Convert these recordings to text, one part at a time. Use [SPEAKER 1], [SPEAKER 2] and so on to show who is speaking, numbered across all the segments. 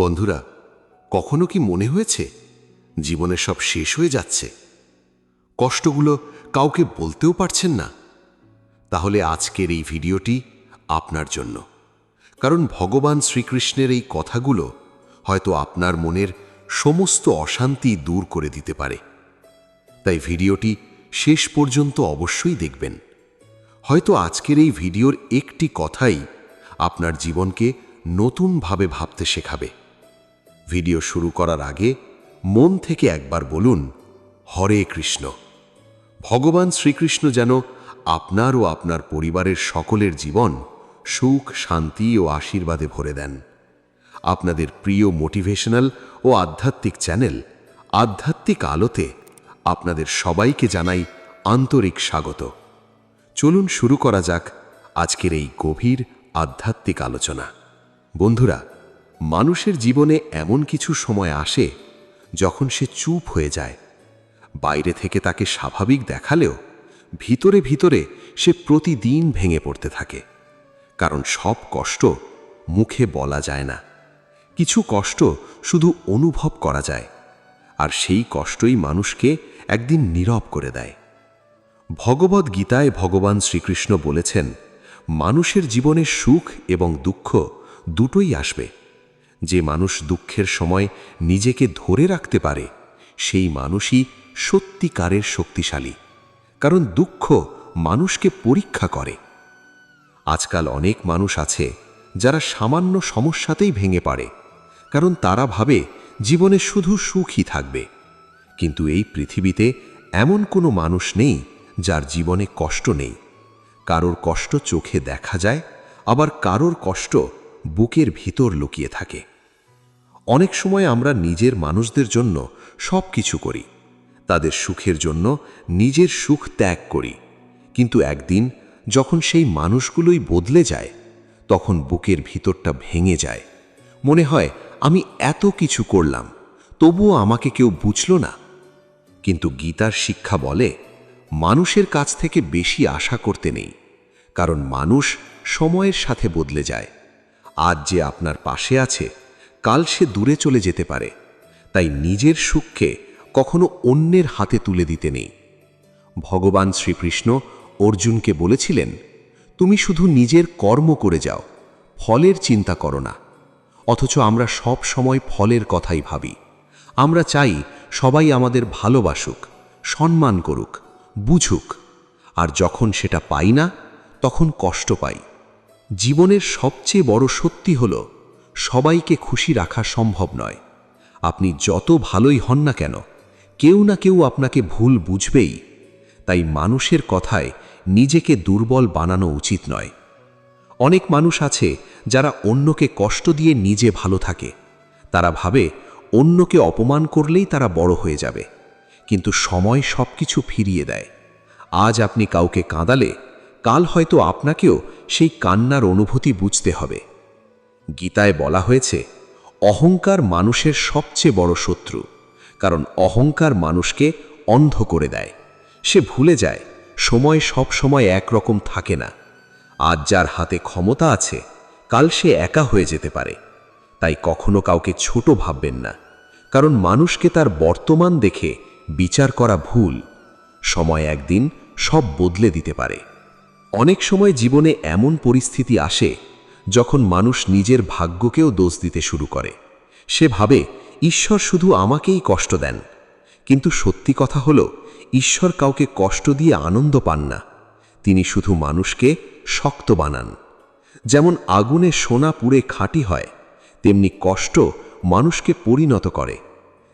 [SPEAKER 1] বন্ধুরা, কখনো কি মনে হয়েছে জীবনে সব শেষ হয়ে যাচ্ছে? কষ্টগুলো কাউকে বলতেও পারছেন না? তাহলে আজকের এই ভিডিওটি আপনার জন্য। কারণ ভগবান শ্রীকৃষ্ণের এই কথাগুলো হয়তো আপনার মনের সমস্ত অশান্তি দূর করে দিতে পারে। তাই ভিডিওটি শেষ পর্যন্ত অবশ্যই দেখবেন। হয়তো আজকের এই ভিডিওর একটি কথাই আপনার জীবনকে নতুনভাবে ভাবতে শেখাবে। ভিডিও শুরু করার আগে মন থেকে একবার বলুন, হরে কৃষ্ণ। ভগবান শ্রীকৃষ্ণ যেন আপনার ও আপনার পরিবারের সকলের জীবন সুখ, শান্তি ও আশীর্বাদে ভরে দেন। আপনাদের প্রিয় মোটিভেশনাল ও আধ্যাত্মিক চ্যানেল আধ্যাত্মিক আলোতে আপনাদের সবাইকে জানাই আন্তরিক স্বাগত। চলুন শুরু করা যাক আজকের এই গভীর আধ্যাত্মিক আলোচনা। বন্ধুরা, মানুষের জীবনে এমন কিছু সময় আসে যখন সে চুপ হয়ে যায়। বাইরে থেকে তাকে স্বাভাবিক দেখালেও ভিতরে ভিতরে সে প্রতিদিন ভেঙে পড়তে থাকে। কারণ সব কষ্ট মুখে বলা যায় না, কিছু কষ্ট শুধু অনুভব করা যায়, আর সেই কষ্টই মানুষকে একদিন নীরব করে দেয়। ভগবদ্ গীতায় ভগবান শ্রীকৃষ্ণ বলেছেন, মানুষের জীবনে সুখ এবং দুঃখ দুটোই আসবে। যে মানুষ দুঃখের সময় নিজেকে ধরে রাখতে পারে সেই মানুষই সত্যিকারের শক্তিশালী। কারণ দুঃখ মানুষকে পরীক্ষা করে। আজকাল অনেক মানুষ আছে যারা সামান্য সমস্যাতেই ভেঙে পড়ে, কারণ তারা ভাবে জীবনে শুধু সুখই থাকবে। কিন্তু এই পৃথিবীতে এমন কোনো মানুষ নেই যার জীবনে কষ্ট নেই। কারোর কষ্ট চোখে দেখা যায়, আবার কারোর কষ্ট বুকের ভিতর লুকিয়ে থাকে। অনেক সময় আমরা নিজের মানুষদের জন্য সব কিছু করি, তাদের সুখের জন্য নিজের সুখ ত্যাগ করি। কিন্তু একদিন যখন সেই মানুষগুলোই বদলে যায়, তখন বুকের ভিতরটা ভেঙে যায়। মনে হয় আমি এত কিছু করলাম, তবুও আমাকে কেউ বুঝল না। কিন্তু গীতার শিক্ষা বলে, মানুষের কাছ থেকে বেশি আশা করতে নেই, কারণ মানুষ সময়ের সাথে বদলে যায়। আজ যে আপনার পাশে আছে, কাল সে দূরে চলে যেতে পারে। তাই নিজের সুখকে কখনো অন্যের হাতে তুলে দিতে নেই। ভগবান শ্রীকৃষ্ণ অর্জুনকে বলেছিলেন, তুমি শুধু নিজের কর্ম করে যাও, ফলের চিন্তা করো না। অথচ আমরা সব সময় ফলের কথাই ভাবি। আমরা চাই সবাই আমাদের ভালোবাসুক, সম্মান করুক, বুঝুক। আর যখন সেটা পাই না, তখন কষ্ট পাই। জীবনের সবচেয়ে বড় সত্যি হলো, সবাইকে খুশি রাখা সম্ভব নয়। আপনি যত ভালোই হন না কেন, কেউ না কেউ আপনাকে ভুল বুঝবেই। তাই মানুষের কথায় নিজেকে দুর্বল বানানো উচিত নয়। অনেক মানুষ আছে যারা অন্যকে কষ্ট দিয়ে নিজে ভালো থাকে। তারা ভাবে অন্যকে অপমান করলেই তারা বড় হয়ে যাবে। কিন্তু সময় সব কিছু ফিরিয়ে দেয়। আজ আপনি কাউকে কাঁদালে কাল হয়তো আপনাকেও সেই কান্নার অনুভূতি বুঝতে হবে। গীতায় বলা হয়েছে, অহংকার মানুষের সবচেয়ে বড় শত্রু। কারণ অহংকার মানুষকে অন্ধ করে দেয়। সে ভুলে যায় সময় সব সময় একরকম থাকে না। আজ যার হাতে ক্ষমতা আছে, কাল সে একা হয়ে যেতে পারে। তাই কখনো কাউকে ছোট ভাববেন না, কারণ মানুষকে তার বর্তমান দেখে বিচার করা ভুল। সময় একদিন সব বদলে দিতে পারে। অনেক সময় জীবনে এমন পরিস্থিতি আসে যখন মানুষ নিজের ভাগ্যকেও দোষ দিতে শুরু করে। সে ভাবে ঈশ্বর শুধু আমাকেই কষ্ট দেন। কিন্তু সত্যি কথা হলো, ঈশ্বর কাউকে কষ্ট দিয়ে আনন্দ পান না। তিনি শুধু মানুষকে শক্ত বানান। যেমন আগুনে সোনা পুড়ে খাঁটি হয়, তেমনি কষ্ট মানুষকে পরিণত করে।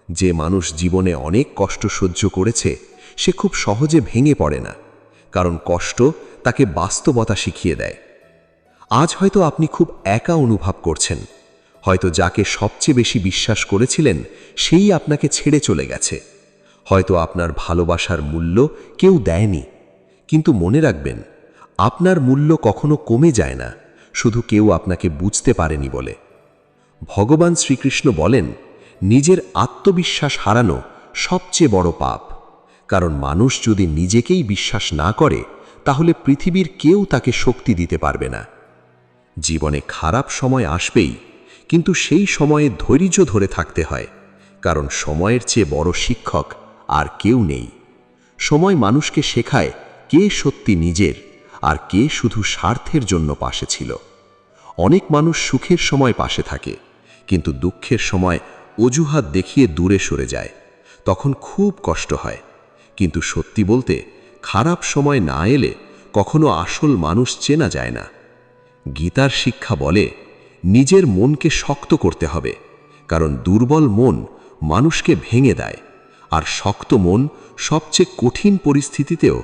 [SPEAKER 1] যে মানুষ জীবনে অনেক কষ্ট সহ্য করেছে, সে খুব সহজে ভেঙে পড়ে না, কারণ কষ্ট তাকে বাস্তবতা শিখিয়ে দেয়। আজ হয়তো আপনি খুব একা অনুভব করছেন। হয়তো যাকে সবচেয়ে বেশি বিশ্বাস করেছিলেন সেই আপনাকে ছেড়ে চলে গেছে। হয়তো আপনার ভালোবাসার মূল্য কেউ দেয়নি। কিন্তু মনে রাখবেন, আপনার মূল্য কখনো কমে যায় না, শুধু কেউ আপনাকে বুঝতে পারেনি বলে। ভগবান শ্রীকৃষ্ণ বলেন, নিজের আত্মবিশ্বাস হারানো সবচেয়ে বড় পাপ। কারণ মানুষ যদি নিজেকেই বিশ্বাস না করে, তাহলে পৃথিবীর কেউ তাকে শক্তি দিতে পারবে না। জীবনে খারাপ সময় আসবেই,
[SPEAKER 2] কিন্তু সেই সময়ে ধৈর্য ধরে থাকতে হয়, কারণ সময়ের চেয়ে বড় শিক্ষক আর কেউ নেই। সময় মানুষকে শেখায় কে সত্যি নিজের আর কে শুধু স্বার্থের জন্য পাশে ছিল। অনেক মানুষ সুখের সময় পাশে থাকে, কিন্তু দুঃখের সময় অজুহাত দেখিয়ে দূরে সরে যায়। তখন খুব কষ্ট হয়। কিন্তু সত্যি বলতে, খারাপ সময় না এলে কখনো আসল মানুষ চেনা যায় না। গীতার শিক্ষা বলে, নিজের মনকে শক্ত করতে হবে, কারণ দুর্বল মন মানুষকে ভেঙে দেয়, আর শক্ত মন সবচেয়ে কঠিন পরিস্থিতিতেও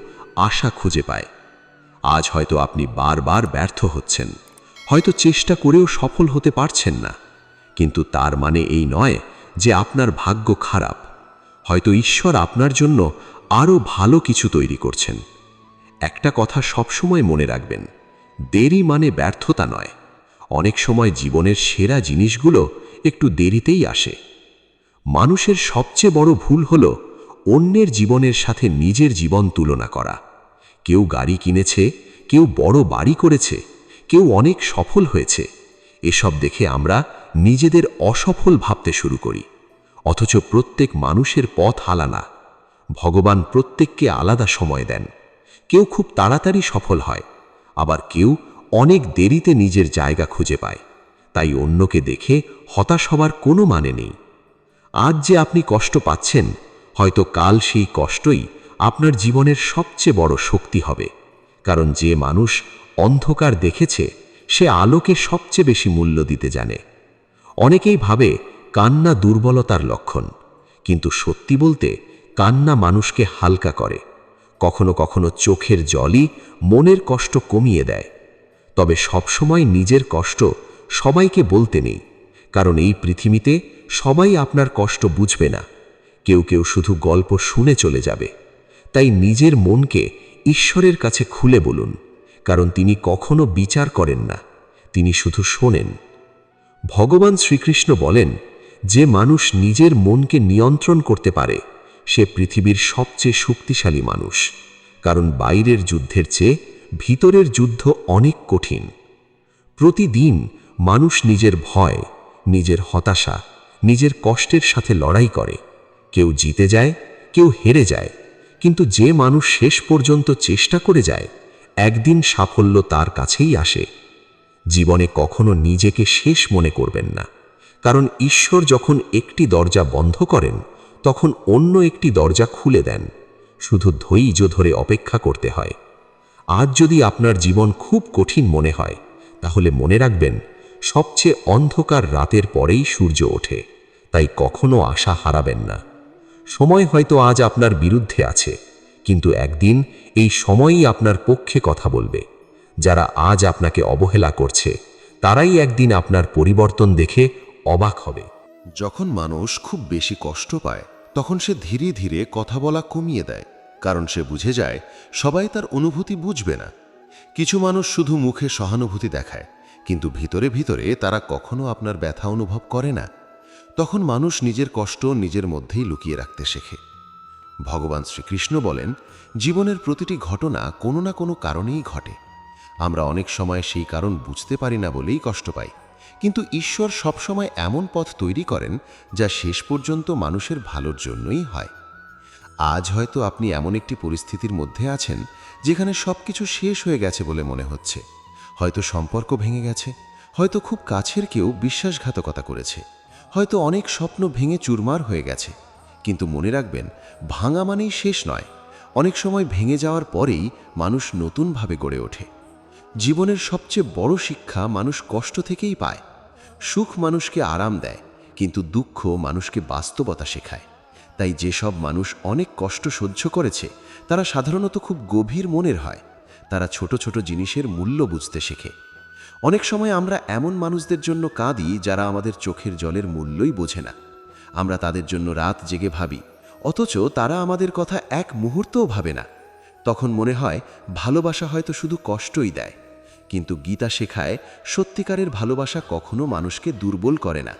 [SPEAKER 2] আশা খুঁজে পায়। আজ হয়তো আপনি বারবার ব্যর্থ হচ্ছেন, হয়তো চেষ্টা করেও সফল হতে পারছেন না, কিন্তু তার মানে এই নয় যে আপনার ভাগ্য খারাপ। হয়তো ঈশ্বর আপনার জন্য আরও ভালো কিছু তৈরি করছেন। একটা কথা সবসময় মনে রাখবেন, দেরি মানে ব্যর্থতা নয়। অনেক সময় জীবনের সেরা জিনিসগুলো একটু দেরিতেই আসে। মানুষের সবচেয়ে বড় ভুল হলো অন্যের জীবনের সাথে নিজের জীবন তুলনা করা। কেউ গাড়ি কিনেছে, কেউ বড় বাড়ি করেছে, কেউ অনেক সফল হয়েছে। এসব দেখে আমরা নিজেদের অসফল ভাবতে শুরু করি, অথচ প্রত্যেক মানুষের পথ আলাদা। ভগবান প্রত্যেককে আলাদা সময় দেন। কেউ খুব তাড়াতাড়ি সফল হয়, আবার কেউ অনেক দেরিতে নিজের জায়গা খুঁজে পায়। তাই অন্যকে দেখে হতাশ হবার কোনো মানে নেই। আজ যে আপনি কষ্ট পাচ্ছেন, হয়তো কাল সেই কষ্টই আপনার জীবনের সবচেয়ে বড় শক্তি হবে। কারণ যে মানুষ অন্ধকার দেখেছে, সে আলোকে সবচেয়ে বেশি মূল্য দিতে জানে। অনেকেই ভাবে কান্না দুর্বলতার লক্ষণ, কিন্তু সত্যি বলতে কান্না মানুষকে হালকা করে। কখনো কখনো চোখের জলই মনের কষ্ট কমিয়ে দেয়। তবে সবসময় নিজের কষ্ট সবাইকে বলতে নেই, কারণ এই পৃথিবীতে সবাই আপনার কষ্ট বুঝবে না। কেউ কেউ শুধু গল্প শুনে চলে যাবে। তাই নিজের মনকে ঈশ্বরের কাছে খুলে বলুন, কারণ তিনি কখনো বিচার করেন না, তিনি শুধু শোনেন। ভগবান শ্রীকৃষ্ণ বলেন, যে মানুষ নিজের মনকে নিয়ন্ত্রণ করতে পারে, সে পৃথিবীর সবচেয়ে শক্তিশালী মানুষ। কারণ বাইরের যুদ্ধের চেয়ে ভিতরের যুদ্ধ অনেক কঠিন। প্রতিদিন মানুষ নিজের ভয়, নিজের হতাশা, নিজের কষ্টের সাথে লড়াই করে। কেউ জিতে যায়, কেউ হেরে যায়, কিন্তু যে মানুষ শেষ পর্যন্ত চেষ্টা করে যায়, একদিন সাফল্য তার কাছেই আসে। জীবনে কখনো নিজেকে শেষ মনে করবেন না, কারণ ঈশ্বর যখন একটি দরজা বন্ধ করেন, তখন অন্য একটি দরজা খুলে দেন। শুধু ধৈর্য ধরে অপেক্ষা করতে হয়। আজ যদি আপনার জীবন খুব কঠিন মনে হয়, তাহলে মনে রাখবেন, সবচেয়ে অন্ধকার রাতের পরেই সূর্য ওঠে। তাই কখনো আশা হারাবেন না। সময় হয়তো আজ আপনার বিরুদ্ধে আছে, কিন্তু একদিন এই সময়ই আপনার পক্ষে কথা বলবে। যারা আজ আপনাকে অবহেলা করছে, তারাই একদিন আপনার পরিবর্তন দেখে অবাক হবে।
[SPEAKER 1] যখন মানুষ খুব বেশি কষ্ট পায়, তখন সে ধীরে ধীরে কথা বলা কমিয়ে দেয়, কারণ সে বুঝে যায় সবাই তার অনুভূতি বুঝবে না। কিছু মানুষ শুধু মুখে সহানুভূতি দেখায়, কিন্তু ভিতরে ভিতরে তারা কখনো আপনার ব্যথা অনুভব করে না। তখন মানুষ নিজের কষ্ট নিজের মধ্যেই লুকিয়ে রাখতে শেখে। ভগবান শ্রীকৃষ্ণ বলেন, জীবনের প্রতিটি ঘটনা কোনো না কোনো কারণেই ঘটে। আমরা অনেক সময় সেই কারণ বুঝতে পারি না বলেই কষ্ট পাই, কিন্তু ঈশ্বর সবসময় এমন পথ তৈরি করেন যা শেষ পর্যন্ত মানুষের ভালোর জন্যই হয়। আজ হয়তো আপনি এমন একটি পরিস্থিতির মধ্যে আছেন যেখানে সবকিছু শেষ হয়ে গেছে বলে মনে হচ্ছে। হয়তো সম্পর্ক ভেঙে গেছে, হয়তো খুব কাছের কেউ বিশ্বাসঘাতকতা করেছে, হয়তো অনেক স্বপ্ন ভেঙে চুরমার হয়ে গেছে। কিন্তু মনে রাখবেন, ভাঙা মানেই শেষ নয়। অনেক সময় ভেঙে যাওয়ার পরেই মানুষ নতুনভাবে গড়ে ওঠে। জীবনের সবচেয়ে বড় শিক্ষা মানুষ কষ্ট থেকেই পায়। সুখ মানুষকে আরাম দেয়, কিন্তু দুঃখ মানুষকে বাস্তবতা শেখায়। তাই যেসব মানুষ অনেক কষ্ট সহ্য করেছে, তারা সাধারণত খুব গভীর মনের হয়। তারা ছোট ছোট জিনিসের মূল্য বুঝতে শেখে। অনেক সময় আমরা এমন মানুষদের জন্য কাঁদি যারা আমাদের চোখের জলের মূল্যই বোঝে না। আমরা তাদের জন্য রাত জেগে ভাবি, অথচ তারা আমাদের কথা এক মুহূর্তও ভাবে না। তখন মনে হয় ভালোবাসা হয়তো শুধু কষ্টই দেয়। কিন্তু গীতা শেখায়, সত্যিকারের ভালোবাসা কখনো মানুষকে দুর্বল করে না।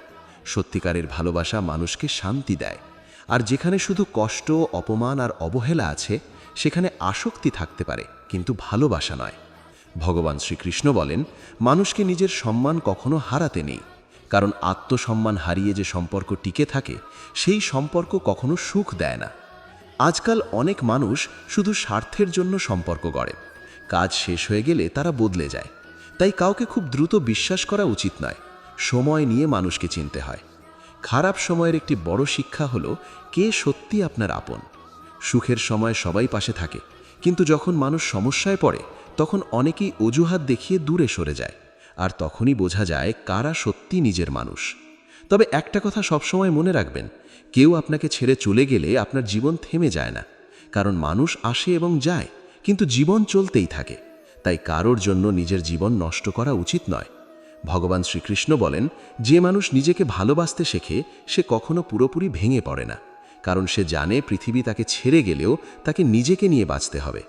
[SPEAKER 1] সত্যিকারের ভালোবাসা মানুষকে শান্তি দেয়। আর যেখানে শুধু কষ্ট, অপমান আর অবহেলা আছে, সেখানে আসক্তি থাকতে পারে, কিন্তু ভালোবাসা নয়। ভগবান শ্রীকৃষ্ণ বলেন, মানুষকে নিজের সম্মান কখনো হারাতে নেই,
[SPEAKER 2] কারণ আত্মসম্মান হারিয়ে যে সম্পর্ক টিকে থাকে সেই সম্পর্ক কখনো সুখ দেয় না। আজকাল অনেক মানুষ শুধু স্বার্থের জন্য সম্পর্ক গড়ে। কাজ শেষ হয়ে গেলে তারা বদলে যায়। তাই কাউকে খুব দ্রুত বিশ্বাস করা উচিত নয়। সময় নিয়ে মানুষকে চিনতে হয়। খারাপ সময়ের একটি বড় শিক্ষা হলো কে সত্যি আপনার আপন। সুখের সময় সবাই পাশে থাকে, কিন্তু যখন মানুষ সমস্যায় পড়ে তখন অনেকেই অজুহাত দেখিয়ে দূরে সরে যায়। আর তখনই বোঝা যায় কারা সত্যি নিজের মানুষ। তবে একটা কথা সবসময় মনে রাখবেন, কেউ আপনাকে ছেড়ে চলে গেলে আপনার জীবন থেমে যায় না। কারণ মানুষ আসে এবং যায়, কিন্তু জীবন চলতেই থাকে। তাই কারোর জন্য নিজের জীবন নষ্ট করা উচিত নয়। ভগবান শ্রীকৃষ্ণ বলেন, যে মানুষ নিজেকে ভালোবাসতে শেখে সে কখনো পুরোপুরি ভেঙে পড়ে না। কারণ সে জানে পৃথিবী তাকে ছেড়ে গেলেও তাকে নিজেকে নিয়ে বাঁচতে হবে।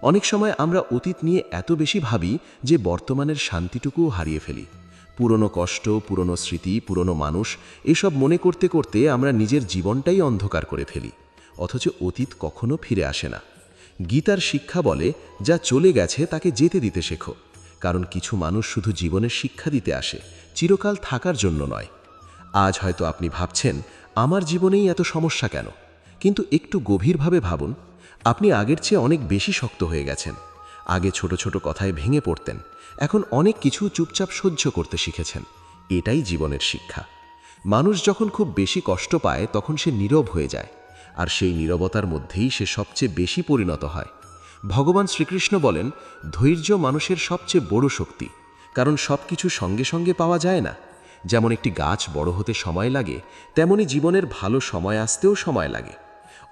[SPEAKER 2] অনেক সময় আমরা অতীত নিয়ে এত বেশি ভাবি যে বর্তমানের শান্তিটুকুও হারিয়ে ফেলি। পুরনো কষ্ট, পুরনো স্মৃতি, পুরনো মানুষ এসব মনে করতে করতে আমরা নিজের জীবনটাই অন্ধকার করে ফেলি। অথচ অতীত কখনো ফিরে আসে না। গীতার শিক্ষা বলে, যা চলে গেছে তাকে যেতে দিতে শেখো। কারণ কিছু মানুষ শুধু জীবনের শিক্ষা দিতে আসে, চিরকাল থাকার জন্য নয়। আজ হয়তো আপনি ভাবছেন, আমার জীবনেই এত সমস্যা কেন? কিন্তু একটু গভীরভাবে ভাবুন, আপনি আগের চেয়ে অনেক বেশি শক্ত হয়ে গেছেন। আগে ছোট ছোট কথায় ভেঙে পড়তেন, এখন অনেক কিছু চুপচাপ সহ্য করতে শিখেছেন। এটাই জীবনের শিক্ষা। মানুষ যখন খুব বেশি কষ্ট পায় তখন সে নীরব হয়ে যায়, আর সেই নীরবতার মধ্যেই সে সবচেয়ে বেশি পরিণত হয়। ভগবান শ্রীকৃষ্ণ বলেন, ধৈর্য মানুষের সবচেয়ে বড় শক্তি। কারণ সব কিছু সঙ্গে সঙ্গে পাওয়া যায় না। যেমন একটি গাছ বড় হতে সময় লাগে, তেমনি জীবনের ভালো সময় আসতেও সময় লাগে।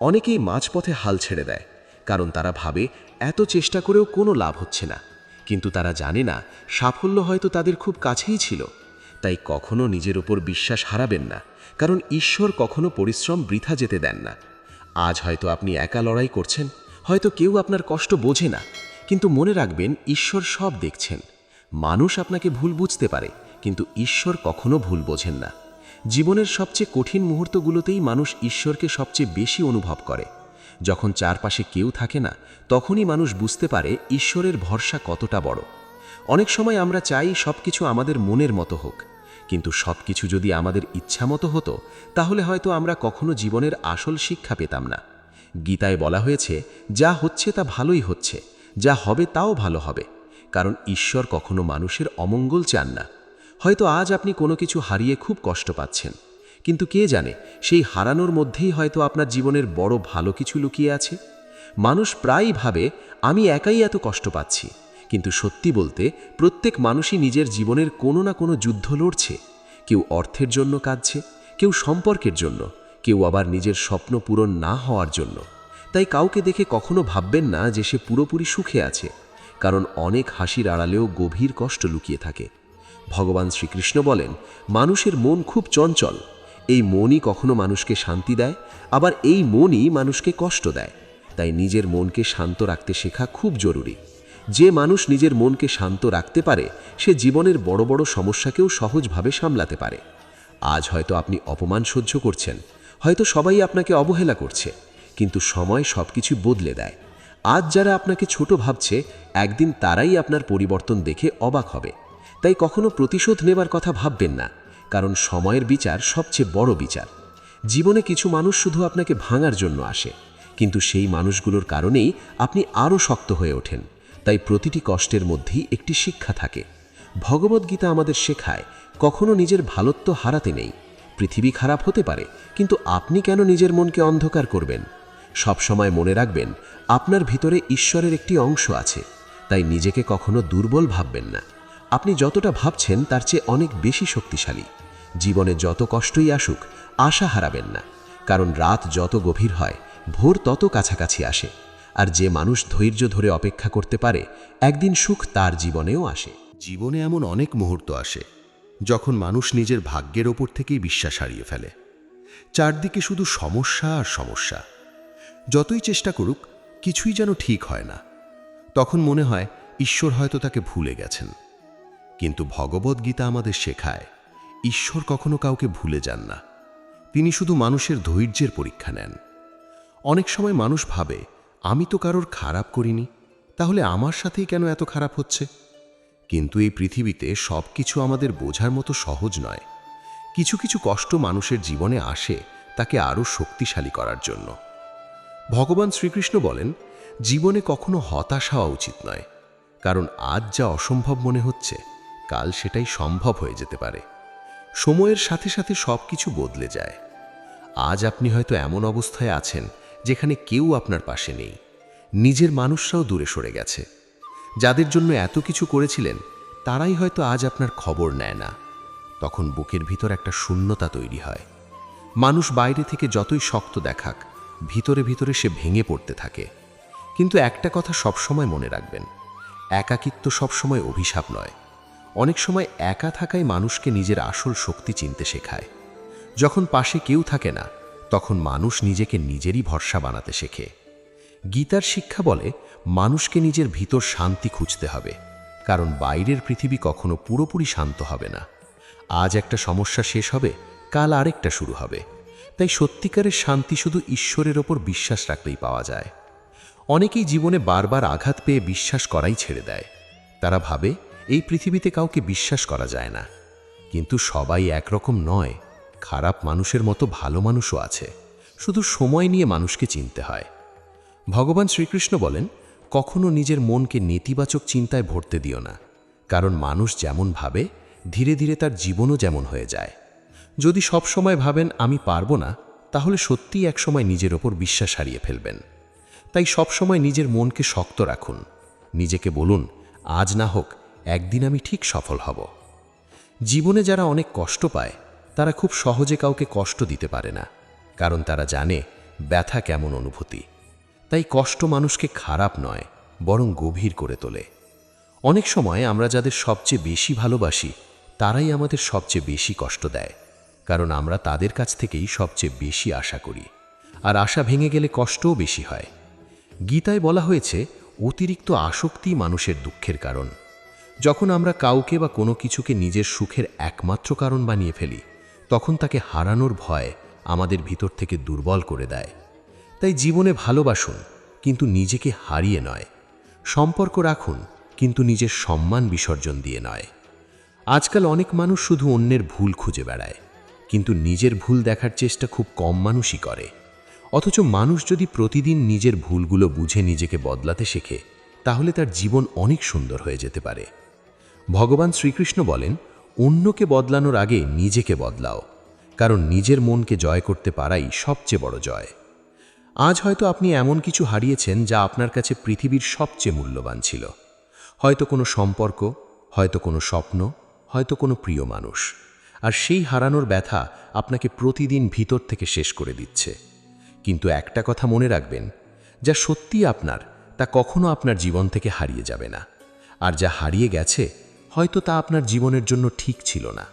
[SPEAKER 2] অনেকেই মাঝপথে হাল ছেড়ে দেয়, কারণ তারা ভাবে এত চেষ্টা করেও কোনো লাভ হচ্ছে না। কিন্তু তারা জানে না, সাফল্য হয়তো তাদের খুব কাছেই ছিল। তাই কখনো নিজের উপর বিশ্বাস হারাবেন না, কারণ ঈশ্বর কখনো পরিশ্রম বৃথা যেতে দেন না। আজ হয়তো আপনি একা লড়াই করছেন, হয়তো কেউ আপনার কষ্ট বোঝে না, কিন্তু মনে রাখবেন ঈশ্বর সব দেখছেন। মানুষ আপনাকে ভুল বুঝতে পারে, কিন্তু ঈশ্বর কখনো ভুল বোঝেন না। জীবনের সবচেয়ে কঠিন মুহূর্তগুলোতেই মানুষ ঈশ্বরকে সবচেয়ে বেশি অনুভব করে। যখন চারপাশে কেউ থাকে না, তখনই মানুষ বুঝতে পারে ঈশ্বরের ভরসা কতটা বড়। অনেক সময় আমরা চাই সবকিছু আমাদের মনের মতো হোক, কিন্তু সবকিছু যদি আমাদের ইচ্ছা মতো হতো তাহলে হয়তো আমরা কখনো জীবনের আসল শিক্ষা পেতাম না। গীতায় বলা হয়েছে, যা হচ্ছে তা ভালোই হচ্ছে, যা হবে তাও ভালো হবে। কারণ ঈশ্বর কখনো মানুষের অমঙ্গল চান না। হয়তো আজ আপনি কোনো কিছু হারিয়ে খুব কষ্ট পাচ্ছেন, কিন্তু কে জানে সেই হারানোর মধ্যেই হয়তো আপনার জীবনের বড় ভালো কিছু লুকিয়ে আছে। মানুষ প্রায়ই ভাবে, আমি একাই এত কষ্ট পাচ্ছি, কিন্তু সত্যি বলতে প্রত্যেক মানুষই নিজের জীবনের কোনো না কোনো যুদ্ধ লড়ছে। কেউ অর্থের জন্য কাঁদছে, কেউ সম্পর্কের জন্য, কেউ আবার নিজের স্বপ্ন পূরণ না হওয়ার জন্য। তাই কাউকে দেখে কখনো ভাববেন না যে সে পুরোপুরি সুখে আছে, কারণ অনেক হাসির আড়ালেও গভীর কষ্ট লুকিয়ে থাকে। ভগবান শ্রীকৃষ্ণ বলেন, মানুষের মন খুব চঞ্চল। এই মনই কখনো মানুষকে শান্তি দেয়, আবার এই মনই মানুষকে কষ্ট দেয়। তাই নিজের মনকে শান্ত রাখতে শেখা খুব জরুরি। যে মানুষ নিজের মনকে শান্ত রাখতে পারে সে জীবনের বড় বড় সমস্যাকেও সহজভাবে সামলাতে পারে। আজ হয়তো আপনি অপমান সহ্য করছেন, হয়তো সবাই আপনাকে অবহেলা করছে, কিন্তু সময় সবকিছু বদলে দেয়। আজ যারা আপনাকে ছোট ভাবছে, একদিন তারাই আপনার পরিবর্তন দেখে অবাক হবে। তাই কখনো প্রতিশোধ নেবার কথা ভাববেন না, কারণ সময়ের বিচার সবচেয়ে বড় বিচার। জীবনে কিছু মানুষ শুধু আপনাকে ভাঙার জন্য আসে, কিন্তু সেই মানুষগুলোর কারণেই আপনি আরও শক্ত হয়ে ওঠেন। তাই প্রতিটি কষ্টের মধ্যেই একটি শিক্ষা থাকে। ভগবদ্গীতা আমাদের শেখায়, কখনো নিজের ভালোত্ব হারাতে নেই। পৃথিবী খারাপ হতে পারে, কিন্তু আপনি কেন নিজের মনকে অন্ধকার করবেন? সবসময় মনে রাখবেন, আপনার ভিতরে ঈশ্বরের একটি অংশ আছে। তাই নিজেকে কখনো দুর্বল ভাববেন না। আপনি যতটা ভাবছেন তার চেয়ে অনেক বেশি শক্তিশালী। জীবনে যত কষ্টই আসুক, আশা হারাবেন না, কারণ রাত যত গভীর হয় ভোর তত কাছাকাছি আসে। আর যে মানুষ ধৈর্য ধরে অপেক্ষা করতে পারে, একদিন সুখ তার জীবনেও আসে।
[SPEAKER 1] জীবনে এমন অনেক মুহূর্ত আসে যখন মানুষ নিজের ভাগ্যের ওপর থেকেই বিশ্বাস হারিয়ে ফেলে। চারদিকে শুধু সমস্যা আর সমস্যা। যতই চেষ্টা করুক কিছুই যেন ঠিক হয় না। তখন মনে হয় ঈশ্বর হয়তো তাকে ভুলে গেছেন। কিন্তু ভগবদ্গীতা আমাদের শেখায়, ঈশ্বর কখনো কাউকে ভুলে যান না। তিনি শুধু মানুষের ধৈর্যের পরীক্ষা নেন। অনেক সময় মানুষ ভাবে, আমি তো কারোর খারাপ করিনি, তাহলে আমার সাথেই কেন এত খারাপ হচ্ছে? কিন্তু এই পৃথিবীতে সব কিছু আমাদের বোঝার মতো সহজ নয়। কিছু কিছু কষ্ট মানুষের জীবনে আসে তাকে আরও শক্তিশালী করার জন্য। ভগবান শ্রীকৃষ্ণ বলেন, জীবনে কখনো হতাশ হওয়া উচিত নয়, কারণ আজ যা অসম্ভব মনে হচ্ছে কাল সেটাই সম্ভব হয়ে যেতে পারে। সময়ের সাথে সাথে সব কিছু বদলে যায়। আজ আপনি হয়তো এমন অবস্থায় আছেন যেখানে কেউ আপনার পাশে নেই, নিজের মানুষরাও দূরে সরে গেছে। যাদের জন্য এত কিছু করেছিলেন তারাই হয়তো আজ আপনার খবর নেয় না। তখন বুকের ভিতর একটা শূন্যতা তৈরি হয়। মানুষ বাইরে থেকে যতই শক্ত দেখাক, ভিতরে ভিতরে সে ভেঙে পড়তে থাকে। কিন্তু একটা কথা সবসময় মনে রাখবেন, একাকিত্ব সবসময় অভিশাপ নয়। অনেক সময় একা থাকাই মানুষকে নিজের আসল শক্তি চিনতে শেখায়। যখন পাশে কেউ থাকে না, তখন মানুষ নিজেকে নিজেরই ভরসা বানাতে শেখে। গীতার শিক্ষা বলে, মানুষকে নিজের ভিতর শান্তি খুঁজতে হবে, কারণ বাইরের পৃথিবী কখনো পুরোপুরি শান্ত হবে না। আজ একটা সমস্যা শেষ হবে, কাল আরেকটা শুরু হবে। তাই সত্যিকারের শান্তি শুধু ঈশ্বরের ওপর বিশ্বাস রাখলেই পাওয়া যায়। অনেকেই জীবনে বারবার আঘাত পেয়ে বিশ্বাস করাই ছেড়ে দেয়। তারা ভাবে এই পৃথিবীতে কাউকে বিশ্বাস করা যায় না। কিন্তু সবাই একরকম নয়। খারাপ মানুষের মতো ভালো মানুষও আছে, শুধু সময় নিয়ে মানুষকে চিনতে হয়। ভগবান শ্রীকৃষ্ণ বলেন, কখনো নিজের মনকে নেতিবাচক চিন্তায় ভরতে দিও না, কারণ মানুষ যেমন ভাবে ধীরে ধীরে তার জীবনও যেমন হয়ে যায়। যদি সব সময় ভাবেন আমি পারবো না, তাহলে সত্যিই একসময় নিজের ওপর বিশ্বাস হারিয়ে ফেলবেন। তাই সবসময় নিজের মনকে শক্ত রাখুন। নিজেকে বলুন, আজ না হোক একদিন আমি ঠিক সফল হব। জীবনে যারা অনেক কষ্ট পায় তারা খুব সহজে কাউকে কষ্ট দিতে পারে না, কারণ তারা জানে ব্যথা কেমন অনুভূতি। তাই কষ্ট মানুষকে খারাপ নয়, বরং গভীর করে তোলে। অনেক সময় আমরা যাদের সবচেয়ে বেশি ভালোবাসি তারাই আমাদের সবচেয়ে বেশি কষ্ট দেয়, কারণ আমরা তাদের কাছ থেকেই সবচেয়ে বেশি আশা করি। আর আশা ভেঙে গেলে কষ্টও বেশি হয়। গীতায় বলা হয়েছে, অতিরিক্ত আসক্তি মানুষের দুঃখের কারণ। যখন আমরা কাউকে বা কোনো কিছুকে নিজের সুখের একমাত্র কারণ বানিয়ে ফেলি, তখন তাকে হারানোর ভয় আমাদের ভিতর থেকে দুর্বল করে দেয়। তাই জীবনে ভালোবাসুন, কিন্তু নিজেকে হারিয়ে নয়। সম্পর্ক রাখুন, কিন্তু নিজের সম্মান বিসর্জন দিয়ে নয়। আজকাল অনেক মানুষ শুধু অন্যের ভুল খুঁজে বেড়ায়, কিন্তু নিজের ভুল দেখার চেষ্টা খুব কম মানুষই করে। অথচ মানুষ যদি প্রতিদিন নিজের ভুলগুলো বুঝে নিজেকে বদলাতে শেখে, তাহলে তার জীবন অনেক সুন্দর হয়ে যেতে পারে। ভগবান শ্রীকৃষ্ণ বলেন, অন্যকে বদলানোর আগে নিজেকে বদলাও, কারণ নিজের মনকে জয় করতে পারাই সবচেয়ে বড় জয়। আজ হয়তো আপনি এমন কিছু হারিয়েছেন যা আপনার কাছে পৃথিবীর সবচেয়ে মূল্যবান ছিল। হয়তো কোনো সম্পর্ক, হয়তো কোনো স্বপ্ন, হয়তো কোনো প্রিয় মানুষ। আর সেই হারানোর ব্যথা আপনাকে প্রতিদিন ভিতর থেকে শেষ করে দিচ্ছে। কিন্তু একটা কথা মনে রাখবেন, যা সত্যি আপনার তা কখনো আপনার জীবন থেকে হারিয়ে যাবে না। আর যা হারিয়ে গেছে হয়তো তা আপনার জীবনের জন্য ঠিক ছিল না।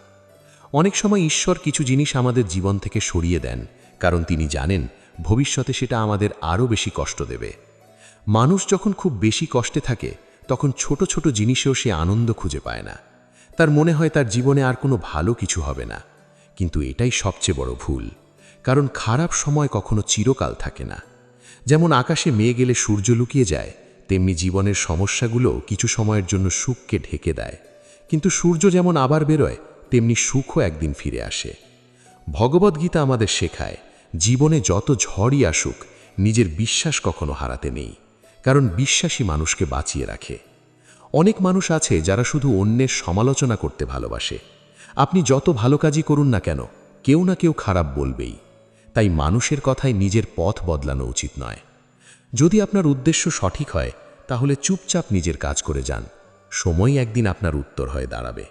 [SPEAKER 1] অনেক সময় ঈশ্বর কিছু জিনিস আমাদের জীবন থেকে সরিয়ে দেন, কারণ তিনি জানেন ভবিষ্যতে সেটা আমাদের আরও বেশি কষ্ট দেবে। মানুষ যখন খুব বেশি কষ্টে থাকে, তখন ছোট ছোট জিনিসেও সে আনন্দ খুঁজে পায় না। তার মনে হয় তার জীবনে আর কোনো ভালো কিছু হবে না। কিন্তু এটাই সবচেয়ে বড় ভুল, কারণ খারাপ সময় কখনো চিরকাল থাকে না। যেমন আকাশে মেঘ গেলে সূর্য লুকিয়ে যায়, তেমনি জীবনের সমস্যাগুলো কিছু সময়ের জন্য সুখকে ঢেকে দেয়। কিন্তু সূর্য যেমন আবার বেরোয়, তেমনি সুখও একদিন ফিরে আসে। ভগবদ্গীতা আমাদের শেখায়, জীবনে যত ঝড়ই আসুক, নিজের বিশ্বাস কখনো হারাতে নেই, কারণ বিশ্বাসী মানুষকে বাঁচিয়ে রাখে। অনেক মানুষ আছে যারা শুধু অন্যের সমালোচনা করতে ভালোবাসে। আপনি যত ভালো কাজই করুন না কেন, কেউ না কেউ খারাপ বলবেই। তাই মানুষের কথায় নিজের পথ বদলানো উচিত নয়। যদি আপনার উদ্দেশ্য সঠিক হয়, তাহলে চুপচাপ নিজের কাজ করে যান। সময় একদিন আপনার উত্তর হয়ে দাঁড়াবে।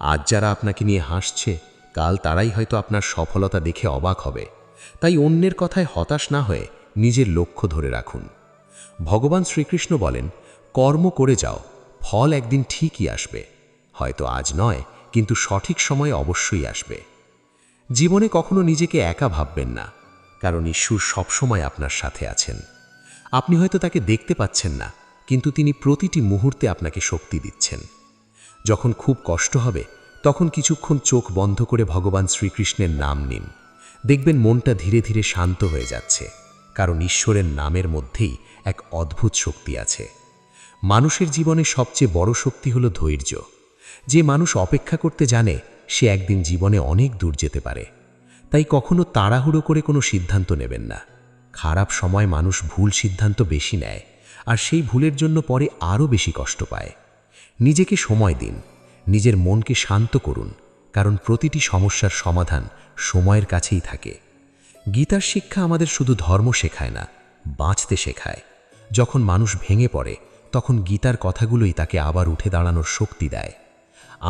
[SPEAKER 1] আজ যারা আপনাকে নিয়ে হাসছে, কাল তারাই হয়তো আপনার সফলতা দেখে অবাক হবে। তাই অন্যের কথায় হতাশ না হয়ে নিজের লক্ষ্য ধরে রাখুন। ভগবান শ্রীকৃষ্ণ বলেন, কর্ম করে যাও, ফল একদিন ঠিকই আসবে। হয়তো আজ নয়, কিন্তু সঠিক সময় অবশ্যই আসবে। জীবনে কখনো নিজেকে একা ভাববেন না, কারণ ঈশ্বর সবসময় আপনার সাথে আছেন। আপনি হয়তো তাকে দেখতে পাচ্ছেন না, কিন্তু তিনি প্রতিটি মুহূর্তে আপনাকে শক্তি দিচ্ছেন। যখন খুব কষ্ট হবে, তখন কিছুক্ষণ চোখ বন্ধ করে ভগবান শ্রীকৃষ্ণের নাম নিন। দেখবেন মনটা ধীরে ধীরে শান্ত হয়ে যাচ্ছে, কারণ ঈশ্বরের নামের মধ্যেই এক অদ্ভুত শক্তি আছে। মানুষের জীবনে সবচেয়ে বড় শক্তি হলো ধৈর্য। যে মানুষ অপেক্ষা করতে জানে,
[SPEAKER 2] সে একদিন জীবনে অনেক দূর যেতে পারে। তাই কখনো তাড়াহুড়ো করে কোনো সিদ্ধান্ত নেবেন না। খারাপ সময় মানুষ ভুল সিদ্ধান্ত বেশি নেয়, আর সেই ভুলের জন্য পরে আরও বেশি কষ্ট পায়। নিজেকে সময় দিন, নিজের মনকে শান্ত করুন, কারণ প্রতিটি সমস্যার সমাধান সময়ের কাছেই থাকে। গীতার শিক্ষা আমাদের শুধু ধর্ম শেখায় না, বাঁচতে শেখায়। যখন মানুষ ভেঙে পড়ে, তখন গীতার কথাগুলোই তাকে আবার উঠে দাঁড়ানোর শক্তি দেয়।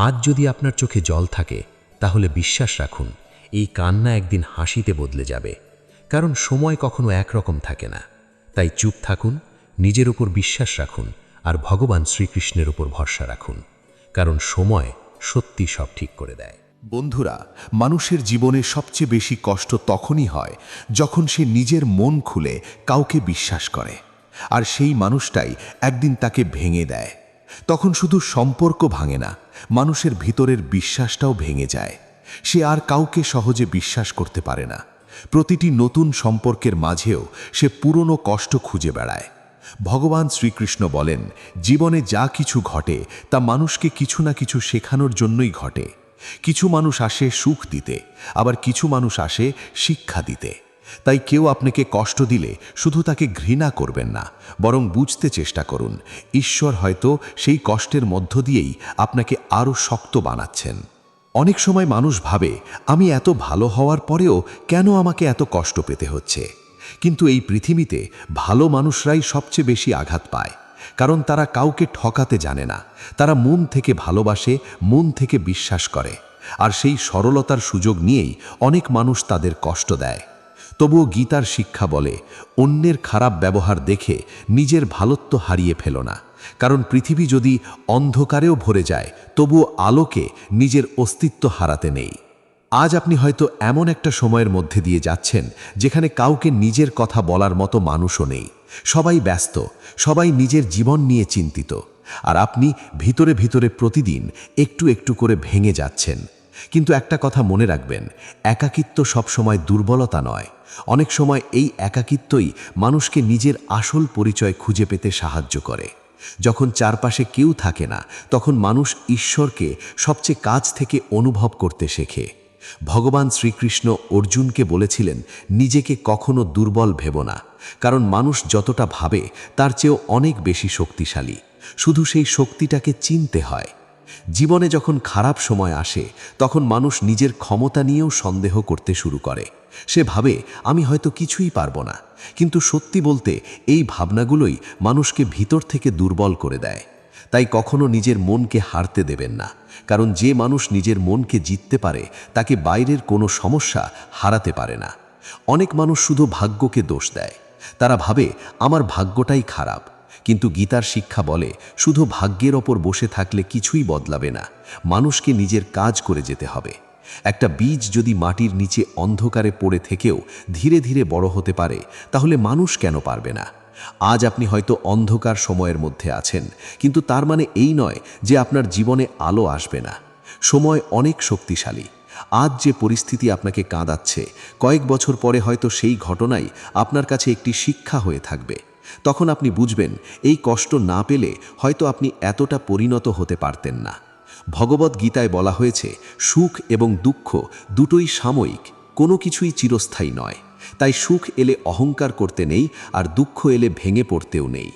[SPEAKER 2] আজ যদি আপনার চোখে জল থাকে, তাহলে বিশ্বাস রাখুন, এই কান্না একদিন হাসিতে বদলে যাবে। কারণ সময় কখনো একরকম থাকে না। তাই চুপ থাকুন, নিজের উপর বিশ্বাস রাখুন, আর ভগবান শ্রীকৃষ্ণের উপর ভরসা রাখুন, কারণ সময় সত্যি সব ঠিক করে দেয়।
[SPEAKER 1] বন্ধুরা, মানুষের জীবনে সবচেয়ে বেশি কষ্ট তখনই হয় যখন সে নিজের মন খুলে কাউকে বিশ্বাস করে, আর সেই মানুষটাই একদিন তাকে ভেঙে দেয়। তখন শুধু সম্পর্ক ভাঙে না, মানুষের ভিতরের বিশ্বাসটাও ভেঙে যায়। সে আর কাউকে সহজে বিশ্বাস করতে পারে না। প্রতিটি নতুন সম্পর্কের মাঝেও সে পুরনো কষ্ট খুঁজে বেড়ায়। ভগবান শ্রীকৃষ্ণ বলেন, জীবনে যা কিছু ঘটে তা মানুষকে কিছু না কিছু শেখানোর জন্যই ঘটে। কিছু মানুষ আসে সুখ দিতে, আবার কিছু মানুষ আসে শিক্ষা দিতে। তাই কেউ আপনাকে কষ্ট দিলে শুধু তাকে ঘৃণা করবেন না, বরং বুঝতে চেষ্টা করুন, ঈশ্বর হয়তো সেই কষ্টের মধ্য দিয়েই আপনাকে আরও শক্ত বানাচ্ছেন। অনেক সময় মানুষ ভাবে, আমি এত ভালো হওয়ার পরেও কেন আমাকে এত কষ্ট পেতে হচ্ছে? কিন্তু এই পৃথিবীতে ভালো মানুষরাই সবচেয়ে বেশি আঘাত পায়, কারণ তারা কাউকে ঠকাতে জানে না। তারা মন থেকে ভালোবাসে, মন থেকে বিশ্বাস করে, আর সেই সরলতার সুযোগ নিয়েই অনেক মানুষ তাদের কষ্ট দেয়। তবুও গীতার শিক্ষা বলে, অন্যের খারাপ ব্যবহার দেখে নিজের ভালোত্ব হারিয়ে ফেলো না, কারণ পৃথিবী যদি অন্ধকারেও ভরে যায়, তবুও আলোকে নিজের অস্তিত্ব হারাতে নেই। আজ আপনি হয়তো এমন একটা সময়ের মধ্যে দিয়ে যাচ্ছেন যেখানে কাউকে নিজের কথা বলার মতো মানুষও নেই। সবাই ব্যস্ত, সবাই নিজের জীবন নিয়ে চিন্তিত, আর আপনি ভিতরে ভিতরে প্রতিদিন একটু একটু করে ভেঙে যাচ্ছেন। কিন্তু একটা কথা মনে রাখবেন, একাকিত্ব সবসময় দুর্বলতা নয়। অনেক সময় এই একাকিত্বই মানুষকে নিজের আসল পরিচয় খুঁজে পেতে সাহায্য করে। যখন চারপাশে কেউ থাকে না, তখন মানুষ ঈশ্বরকে সবচেয়ে কাছ থেকে অনুভব করতে শেখে। ভগবান শ্রীকৃষ্ণ অর্জুনকে বলেছিলেন, নিজেকে কখনো দুর্বল ভেবো না, কারণ মানুষ যতটা ভাবে তার চেয়েও অনেক বেশি শক্তিশালী। শুধু সেই শক্তিটাকে চিনতে হয়। জীবনে যখন খারাপ সময় আসে, তখন মানুষ নিজের ক্ষমতা নিয়েও সন্দেহ করতে শুরু করে। সে ভাবে, আমি হয়তো কিছুই পারবো না। কিন্তু সত্যি বলতে এই ভাবনাগুলোই মানুষকে ভিতর থেকে দুর্বল করে দেয়। তাই কখনো নিজের মনকে হারতে দেবেন না, কারণ যে মানুষ নিজের মনকে জিততে পারে, তাকে বাইরের কোনো সমস্যা হারাতে পারে না। অনেক মানুষ শুধু ভাগ্যকে দোষ দেয়। তারা ভাবে, আমার ভাগ্যটাই খারাপ। কিন্তু গীতার শিক্ষা বলে, শুধু ভাগ্যের ওপর বসে থাকলে কিছুই বদলাবে না। মানুষকে নিজের কাজ করে যেতে হবে। একটা বীজ যদি মাটির নিচে অন্ধকারে পড়ে থেকেও ধীরে ধীরে বড় হতে পারে, তাহলে মানুষ কেন পারবে না? আজ আপনি হয়তো অন্ধকার সময়ের মধ্যে আছেন, কিন্তু তার মানে এই নয় যে আপনার জীবনে আলো আসবে না। সময় অনেক শক্তিশালী। আজ যে পরিস্থিতি আপনাকে কাঁদাচ্ছে, কয়েক বছর পরে হয়তো সেই ঘটনাই আপনার কাছে একটি শিক্ষা হয়ে থাকবে। তখন আপনি বুঝবেন, এই কষ্ট না পেলে হয়তো আপনি এতটা পরিণত হতে পারতেন না। ভগবদ্ গীতায় বলা হয়েছে, সুখ এবং দুঃখ দুটোই সাময়িক, কোনো কিছুই চিরস্থায়ী নয়। তাই সুখ এলে অহংকার করতে নেই, আর দুঃখ এলে ভেঙে পড়তেও নেই।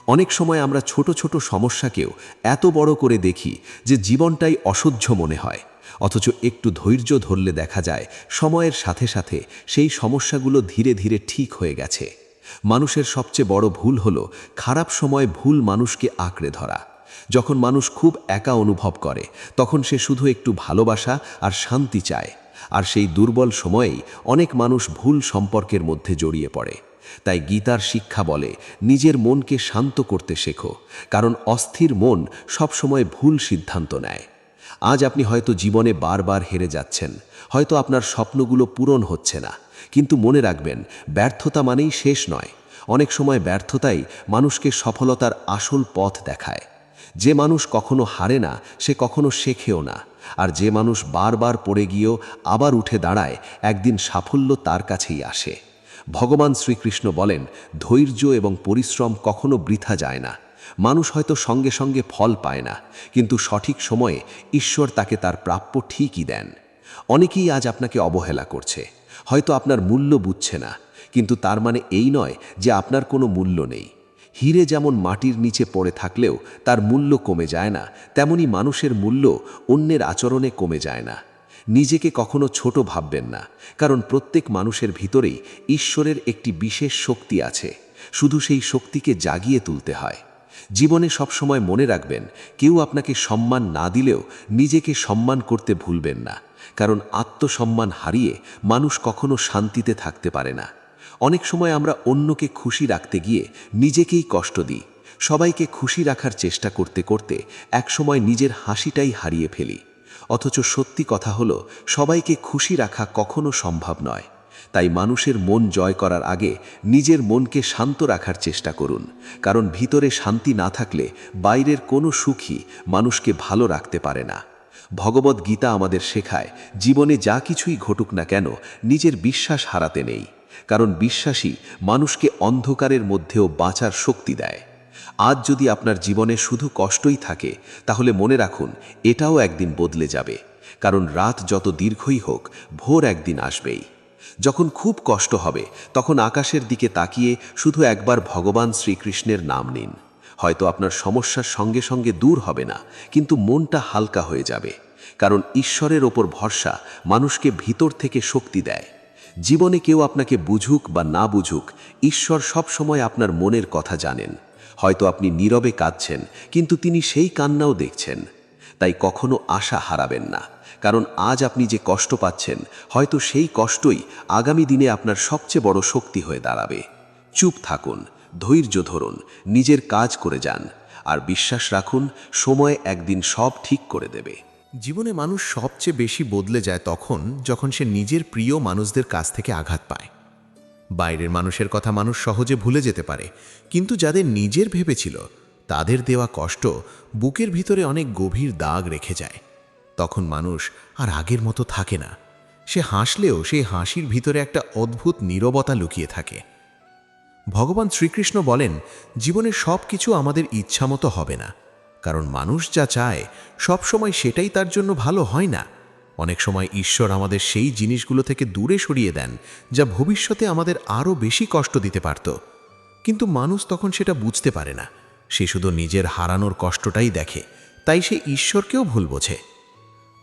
[SPEAKER 1] অনেক সময় আমরা ছোট ছোট সমস্যাকেও এত বড় করে দেখি যে জীবনটাই অসহ্য মনে হয়। অথচ একটু ধৈর্য ধরলে দেখা যায়, সময়ের সাথে সাথে সেই সমস্যাগুলো ধীরে ধীরে ঠিক হয়ে গেছে। মানুষের সবচেয়ে বড় ভুল হলো খারাপ সময় ভুল মানুষকে আঁকড়ে ধরা। যখন মানুষ খুব একা অনুভব করে, তখন সে শুধু একটু ভালোবাসা আর শান্তি চায়। আর সেই দুর্বল সময়েই অনেক মানুষ ভুল সম্পর্কের মধ্যে জড়িয়ে পড়ে। তাই গীতার শিক্ষা বলে, নিজের মনকে শান্ত করতে শেখো, কারণ অস্থির মন সবসময় ভুল সিদ্ধান্ত নেয়। আজ আপনি হয়তো জীবনে বারবার হেরে যাচ্ছেন, হয়তো আপনার স্বপ্নগুলো পূরণ হচ্ছে না। কিন্তু মনে রাখবেন, ব্যর্থতা মানেই শেষ নয়। অনেক সময় ব্যর্থতাই মানুষকে সফলতার আসল পথ দেখায়। যে মানুষ কখনো হারে না, সে কখনো শেখেও না। আর যে মানুষ বারবার পড়ে গিয়েও আবার উঠে দাঁড়ায়, একদিন সাফল্য তার কাছেই আসে। ভগবান শ্রীকৃষ্ণ বলেন, ধৈর্য এবং পরিশ্রম কখনো বৃথা যায় না। মানুষ হয়তো সঙ্গে সঙ্গে ফল পায় না, কিন্তু সঠিক সময়ে ঈশ্বর তাকে তার প্রাপ্য ঠিকই দেন। অনেকেই আজ আপনাকে অবহেলা করছে, হয়তো আপনার মূল্য বুঝছে না, কিন্তু তার মানে এই নয় যে আপনার কোনো মূল্য নেই। হীরে যেমন মাটির নিচে পড়ে থাকলেও তার মূল্য কমে যায় না, তেমনি মানুষের মূল্য অন্যের আচরণে কমে যায় না। নিজেকে কখনো ছোট ভাববেন না, কারণ প্রত্যেক মানুষের ভিতরেই ঈশ্বরের একটি বিশেষ শক্তি আছে, শুধু সেই শক্তিকে জাগিয়ে তুলতে হয়। জীবনে সবসময় মনে রাখবেন, কেউ আপনাকে সম্মান না দিলেও নিজেকে সম্মান করতে ভুলবেন না, কারণ আত্মসম্মান হারিয়ে মানুষ কখনো শান্তিতে থাকতে পারে না। অনেক সময় আমরা অন্যকে খুশি রাখতে গিয়ে নিজেকেই কষ্ট দিই। সবাইকে খুশি রাখার চেষ্টা করতে করতে একসময় নিজের হাসিটাই হারিয়ে ফেলি। অথচ সত্যি কথা হলো, সবাইকে খুশি রাখা কখনো সম্ভব নয়। তাই মানুষের মন জয় করার আগে নিজের মনকে শান্ত রাখার চেষ্টা করুন, কারণ ভিতরে শান্তি না থাকলে বাইরের কোনো সুখই মানুষকে ভালো রাখতে পারে না। ভগবদ গীতা আমাদের শেখায়, জীবনে যা কিছুই ঘটুক না কেন নিজের বিশ্বাস হারাতে নেই, কারণ বিশ্বাসই মানুষকে অন্ধকারের মধ্যেও বাঁচার শক্তি দেয়। আজ যদি আপনার জীবনে শুধু কষ্টই থাকে, তাহলে মনে রাখুন এটাও একদিন বদলে যাবে, কারণ রাত যত দীর্ঘই হোক ভোর একদিন আসবেই। যখন খুব কষ্ট হবে তখন আকাশের দিকে তাকিয়ে শুধু একবার ভগবান শ্রীকৃষ্ণের নাম নিন। হয়তো আপনার সমস্যার সঙ্গে সঙ্গে দূর হবে না, কিন্তু মনটা হালকা হয়ে যাবে, কারণ ঈশ্বরের ওপর ভরসা মানুষকে ভিতর থেকে শক্তি দেয়। জীবনে কেউ আপনাকে বুঝুক বা না বুঝুক, ঈশ্বর সব সময় আপনার মনের কথা জানেন। হয়তো আপনি নীরবে কাঁদছেন, কিন্তু তিনি সেই কান্নাও দেখছেন। তাই কখনো আশা হারাবেন না, কারণ আজ আপনি যে কষ্ট পাচ্ছেন, হয়তো সেই কষ্টই আগামী দিনে আপনার সবচেয়ে বড় শক্তি হয়ে দাঁড়াবে। চুপ থাকুন, ধৈর্য ধরুন, নিজের কাজ করে যান, আর বিশ্বাস রাখুন সময় একদিন সব ঠিক করে দেবে।
[SPEAKER 3] জীবনে মানুষ সবচেয়ে বেশি বদলে যায় তখন যখন সে নিজের প্রিয় মানুষদের কাছ থেকে আঘাত পায়। বাইরের মানুষের কথা মানুষ সহজে ভুলে যেতে পারে, কিন্তু যাদের নিজের ভেবেছিল তাদের দেওয়া কষ্ট বুকের ভিতরে অনেক গভীর দাগ রেখে যায়। তখন মানুষ আর আগের মতো থাকে না। সে হাসলেও সেই হাসির ভিতরে একটা অদ্ভুত নীরবতা লুকিয়ে থাকে। ভগবান শ্রীকৃষ্ণ বলেন, জীবনে সব কিছু আমাদের ইচ্ছামতো হবে না, কারণ মানুষ যা চায় সব সময় সেটাই তার জন্য ভালো হয় না। অনেক সময় ঈশ্বর আমাদের সেই জিনিসগুলো থেকে দূরে সরিয়ে দেন যা ভবিষ্যতে আমাদের আরও বেশি কষ্ট দিতে পারত, কিন্তু মানুষ তখন সেটা বুঝতে পারে না। সে শুধু নিজের হারানোর কষ্টটাই দেখে, তাই সে ঈশ্বরকেও ভুল বোঝে।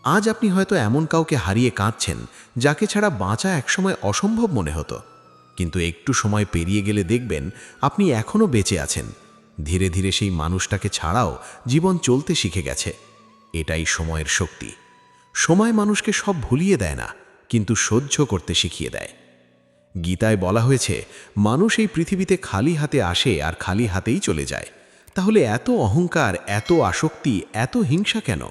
[SPEAKER 3] আজ আপনি হয়তো এমন কাউকে হারিয়ে কাঁদছেন যাকে ছাড়া বাঁচা একসময় অসম্ভব মনে হতো, কিন্তু একটু সময় পেরিয়ে গেলে দেখবেন আপনি এখনও বেঁচে আছেন। ধীরে ধীরে সেই মানুষটাকে ছাড়াও জীবন চলতে শিখে গেছে। এটাই সময়ের শক্তি। সময় মানুষকে সব ভুলিয়ে দেয় না, কিন্তু সহ্য করতে শিখিয়ে দেয়। গীতায় বলা হয়েছে, মানুষ এই পৃথিবীতে খালি হাতে আসে আর খালি হাতেই চলে যায়। তাহলে এত অহংকার, এত আসক্তি, এত হিংসা কেন?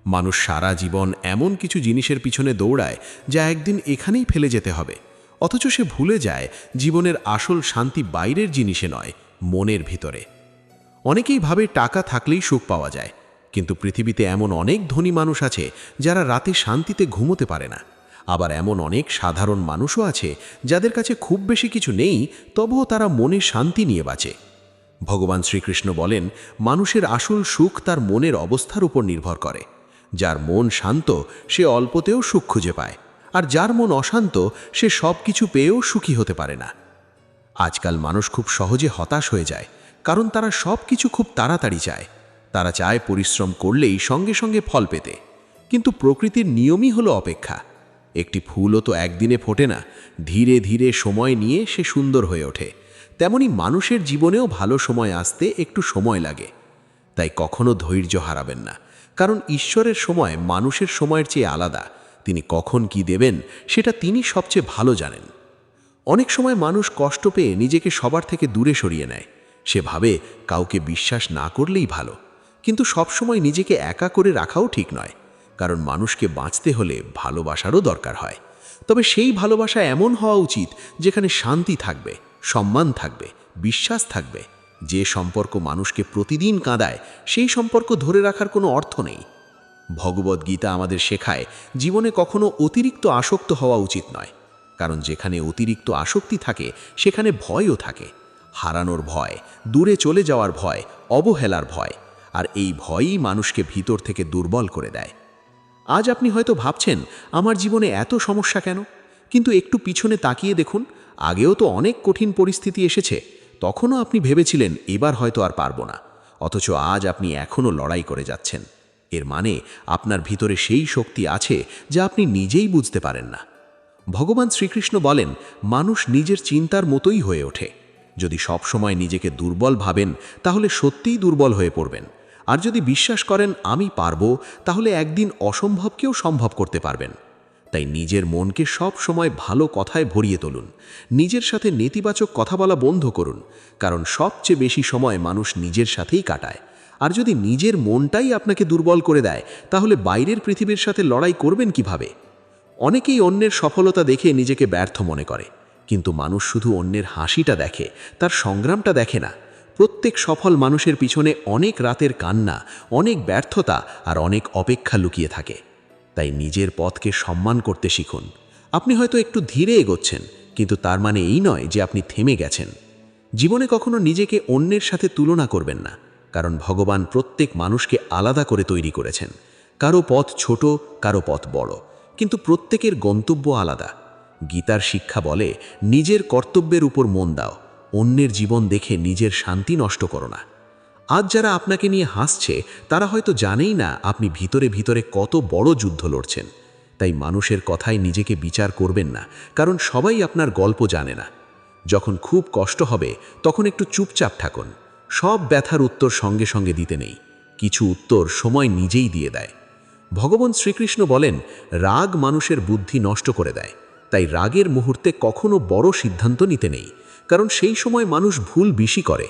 [SPEAKER 3] মানুষ সারা জীবন এমন কিছু জিনিসের পিছনে দৌড়ায় যা একদিন এখানেই ফেলে যেতে হবে, অথচ সে ভুলে যায় জীবনের আসল শান্তি বাইরের জিনিসে নয়, মনের ভিতরে। অনেকেই ভাবে টাকা থাকলেই সুখ পাওয়া যায়, কিন্তু পৃথিবীতে এমন অনেক ধনী মানুষ আছে যারা রাতে শান্তিতে ঘুমোতে পারে না। আবার এমন অনেক সাধারণ মানুষও আছে যাদের কাছে খুব বেশি কিছু নেই, তবুও তারা মনে শান্তি নিয়ে বাঁচে। ভগবান শ্রীকৃষ্ণ বলেন, মানুষের আসল সুখ তার মনের অবস্থার উপর নির্ভর করে। যার মন শান্ত সে অল্পতেও সুখ খুঁজে পায়, আর যার মন অশান্ত সে সব কিছু পেয়েও সুখী হতে পারে না। আজকাল মানুষ খুব সহজে হতাশ হয়ে যায়, কারণ তারা সব কিছু খুব তাড়াতাড়ি চায়। তারা চায় পরিশ্রম করলেই সঙ্গে সঙ্গে ফল পেতে, কিন্তু প্রকৃতির নিয়মই হলো অপেক্ষা। একটি ফুলও তো একদিনে ফোটে না, ধীরে ধীরে সময় নিয়ে সে সুন্দর হয়ে ওঠে। তেমনি মানুষের জীবনেও ভালো সময় আসতে একটু সময় লাগে। তাই কখনো ধৈর্য হারাবেন না, কারণ ঈশ্বরের সময় মানুষের সময়ের চেয়ে আলাদা। তিনি কখন কি দেবেন সেটা তিনি সবচেয়ে ভালো জানেন। অনেক সময় মানুষ কষ্ট পেয়ে নিজেকে সবার থেকে দূরে সরিয়ে নেয়। সে ভাবে কাউকে বিশ্বাস না করলেই ভালো, কিন্তু সবসময় নিজেকে একা করে রাখাও ঠিক নয়, কারণ মানুষকে বাঁচতে হলে ভালোবাসারও দরকার হয়। তবে সেই ভালোবাসা এমন হওয়া উচিত যেখানে শান্তি থাকবে, সম্মান থাকবে, বিশ্বাস থাকবে। যে সম্পর্ক মানুষকে প্রতিদিন কাঁদায়, সেই সম্পর্ক ধরে রাখার কোনো অর্থ নেই। ভগবদ গীতা আমাদের শেখায়, জীবনে কখনো অতিরিক্ত আসক্ত হওয়া উচিত নয়, কারণ যেখানে অতিরিক্ত আসক্তি থাকে সেখানে ভয়ও থাকে। হারানোর ভয়, দূরে চলে যাওয়ার ভয়, অবহেলার ভয়। আর এই ভয়ই মানুষকে ভিতর থেকে দুর্বল করে দেয়। আজ আপনি হয়তো ভাবছেন, আমার জীবনে এত সমস্যা কেন? কিন্তু একটু পিছনে তাকিয়ে দেখুন, আগেও তো অনেক কঠিন পরিস্থিতি এসেছে। তখনও আপনি ভেবেছিলেন এবার হয়তো আর পারবো না, অথচ আজ আপনি এখনও লড়াই করে যাচ্ছেন। এর মানে আপনার ভিতরে সেই শক্তি আছে যা আপনি নিজেই বুঝতে পারেন না। ভগবান শ্রীকৃষ্ণ বলেন, মানুষ নিজের চিন্তার মতোই হয়ে ওঠে। যদি সবসময় নিজেকে দুর্বল ভাবেন তাহলে সত্যিই দুর্বল হয়ে পড়বেন। আর যদি বিশ্বাস করেন আমি পারবো, তাহলে একদিন অসম্ভবকেও সম্ভব করতে পারবেন। তাই নিজের মনকে সব সময় ভালো কথায় ভরিয়ে তুলুন। নিজের সাথে নেতিবাচক কথা বলা বন্ধ করুন, কারণ সবচেয়ে বেশি সময় মানুষ নিজের সাথেই কাটায়। আর যদি নিজের মনটাই আপনাকে দুর্বল করে দেয়, তাহলে বাইরের পৃথিবীর সাথে লড়াই করবেন কিভাবে? অনেকেই অন্যের সফলতা দেখে নিজেকে ব্যর্থ মনে করে, কিন্তু মানুষ শুধু অন্যের হাসিটা দেখে, তার সংগ্রামটা দেখে না। প্রত্যেক সফল মানুষের পিছনে অনেক রাতের কান্না, অনেক ব্যর্থতা আর অনেক অপেক্ষা লুকিয়ে থাকে। তাই নিজের পথকে সম্মান করতে শিখুন। আপনি হয়তো একটু ধীরে এগোচ্ছেন, কিন্তু তার মানে এই নয় যে আপনি থেমে গেছেন। জীবনে কখনো নিজেকে অন্যের সাথে তুলনা করবেন না, কারণ ভগবান প্রত্যেক মানুষকে আলাদা করে তৈরি করেছেন। কারো পথ ছোট, কারো পথ বড়, কিন্তু প্রত্যেকের গন্তব্য আলাদা। গীতার শিক্ষা বলে, নিজের কর্তব্যের উপর মন দাও, অন্যের জীবন দেখে নিজের শান্তি নষ্ট করো না। আজ যারা আপনাকে নিয়ে হাসছে, তারা হয়তো জানেই না আপনি ভিতরে ভিতরে কত বড় যুদ্ধ লড়ছেন। তাই মানুষের কথায় নিজেকে বিচার করবেন না, কারণ সবাই আপনার গল্প জানে না। যখন খুব কষ্ট হবে, তখন একটু চুপচাপ থাকুন। সব ব্যথার উত্তর সঙ্গে সঙ্গে দিতে নেই, কিছু উত্তর সময় নিজেই দিয়ে দেয়। ভগবান শ্রীকৃষ্ণ বলেন, রাগ মানুষের বুদ্ধি নষ্ট করে দেয়। তাই রাগের মুহূর্তে কখনো বড় সিদ্ধান্ত নিতে নেই, কারণ সেই সময় মানুষ ভুল বেশি করে।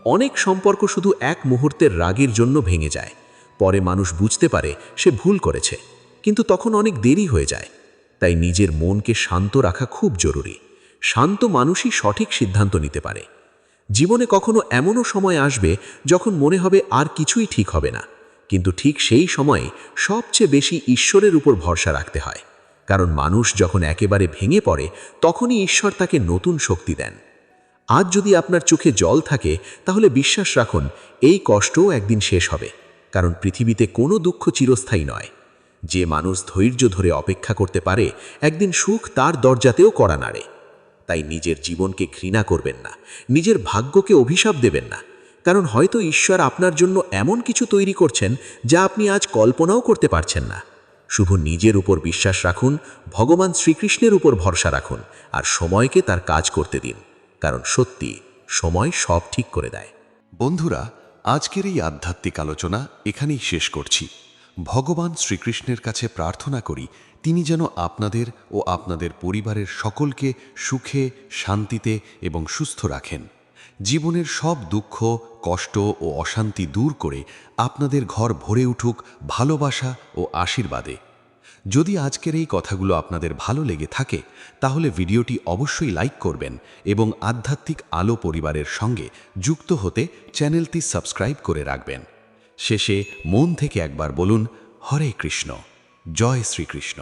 [SPEAKER 3] অনেক সম্পর্ক শুধু এক মুহূর্তের রাগের জন্য ভেঙে যায়। পরে মানুষ বুঝতে পারে সে ভুল করেছে, কিন্তু তখন অনেক দেরি হয়ে যায়। তাই নিজের মনকে শান্ত রাখা খুব জরুরি। শান্ত মানুষই সঠিক সিদ্ধান্ত নিতে পারে। জীবনে কখনো এমনও সময় আসবে যখন মনে হবে আর কিছুই ঠিক হবে না, কিন্তু ঠিক সেই সময়ে সবচেয়ে বেশি ঈশ্বরের উপর ভরসা রাখতে হয়। কারণ মানুষ যখন একেবারে ভেঙে পড়ে, তখনই ঈশ্বর তাকে নতুন শক্তি দেন। আজ যদি আপনার চোখে জল থাকে, তাহলে বিশ্বাস রাখুন এই কষ্টও একদিন শেষ হবে, কারণ পৃথিবীতে কোনো দুঃখ চিরস্থায়ী নয়। যে মানুষ ধৈর্য ধরে অপেক্ষা করতে পারে, একদিন সুখ তার দরজাতেও কড়া নাড়ে। তাই নিজের জীবনকে ঘৃণা করবেন না, নিজের ভাগ্যকে অভিশাপ দেবেন না, কারণ হয়তো ঈশ্বর আপনার জন্য এমন কিছু তৈরি করছেন যা আপনি আজ কল্পনাও করতে পারছেন না। শুধু নিজের উপর বিশ্বাস রাখুন, ভগবান শ্রীকৃষ্ণের উপর ভরসা রাখুন, আর সময়কে তার কাজ করতে দিন, কারণ সত্যি সময় সব ঠিক করে দেয়।
[SPEAKER 1] বন্ধুরা, আজকের এই আধ্যাত্মিক আলোচনা এখানেই শেষ করছি। ভগবান শ্রীকৃষ্ণের কাছে প্রার্থনা করি তিনি যেন আপনাদের ও আপনাদের পরিবারের সকলকে সুখে, শান্তিতে এবং সুস্থ রাখেন। জীবনের সব দুঃখ, কষ্ট ও অশান্তি দূর করে আপনাদের ঘর ভরে উঠুক ভালোবাসা ও আশীর্বাদে। যদি আজকের এই কথাগুলো আপনাদের ভালো লেগে থাকে, তাহলে ভিডিওটি অবশ্যই লাইক করবেন এবং আধ্যাত্মিক আলো পরিবারের সঙ্গে যুক্ত হতে চ্যানেলটি সাবস্ক্রাইব করে রাখবেন। শেষে মন থেকে একবার বলুন, হরে কৃষ্ণ, জয় শ্রীকৃষ্ণ।